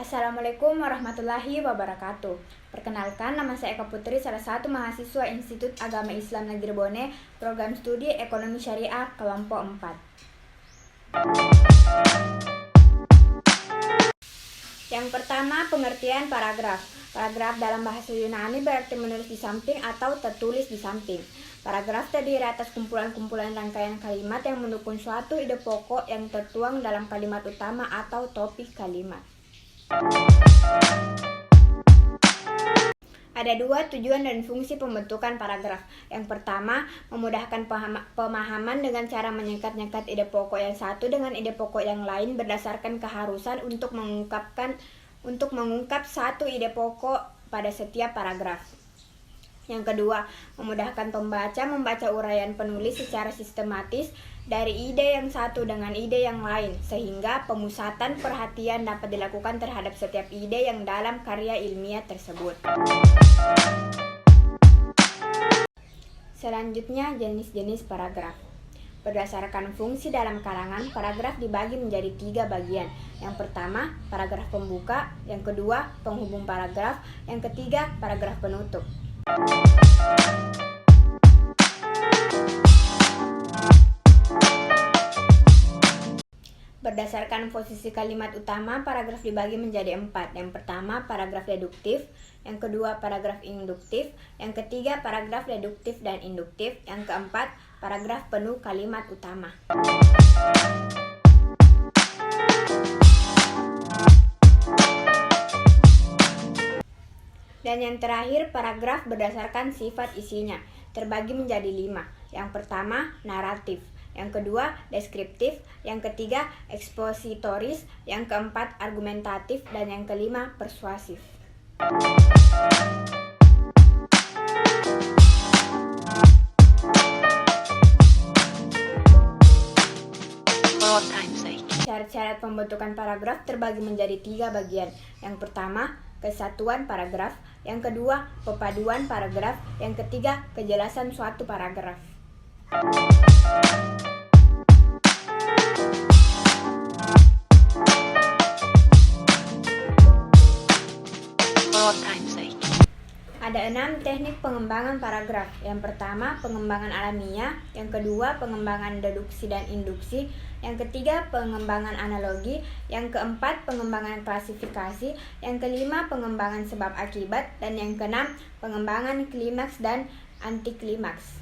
Assalamualaikum warahmatullahi wabarakatuh. Perkenalkan, nama saya Eka Putri, salah satu mahasiswa Institut Agama Islam Negeri Bone, Program Studi Ekonomi Syariah Kelompok 4. Yang pertama, pengertian paragraf. Paragraf dalam bahasa Yunani berarti menulis di samping atau tertulis di samping. Paragraf terdiri atas kumpulan-kumpulan rangkaian kalimat yang mendukung suatu ide pokok yang tertuang dalam kalimat utama atau topik kalimat. Ada dua tujuan dan fungsi pembentukan paragraf. Yang pertama, memudahkan pemahaman dengan cara menyingkat-nyingkat ide pokok yang satu dengan ide pokok yang lain berdasarkan keharusan untuk mengungkap satu ide pokok pada setiap paragraf. Yang kedua, memudahkan pembaca membaca uraian penulis secara sistematis dari ide yang satu dengan ide yang lain, sehingga pemusatan perhatian dapat dilakukan terhadap setiap ide yang dalam karya ilmiah tersebut. Selanjutnya, jenis-jenis paragraf. Berdasarkan fungsi dalam kalangan, paragraf dibagi menjadi 3 bagian. Yang pertama, paragraf pembuka. Yang kedua, penghubung paragraf. Yang ketiga, paragraf penutup. Berdasarkan posisi kalimat utama, paragraf dibagi menjadi 4. Yang pertama, paragraf deduktif. Yang kedua, paragraf induktif. Yang ketiga, paragraf deduktif dan induktif. Yang keempat, paragraf penuh kalimat utama. Dan yang terakhir, paragraf berdasarkan sifat isinya, terbagi menjadi 5. Yang pertama, naratif. Yang kedua, deskriptif. Yang ketiga, ekspositoris. Yang keempat, argumentatif. Dan yang kelima, persuasif. Syarat-syarat pembentukan paragraf terbagi menjadi 3 bagian. Yang pertama, kesatuan paragraf. Yang kedua, pepaduan paragraf. Yang ketiga, kejelasan suatu paragraf. Ada 6 teknik pengembangan paragraf. Yang pertama, pengembangan alamiah. Yang kedua, pengembangan deduksi dan induksi. Yang ketiga, pengembangan analogi. Yang keempat, pengembangan klasifikasi. Yang kelima, pengembangan sebab akibat. Dan yang keenam, pengembangan klimaks dan antiklimaks.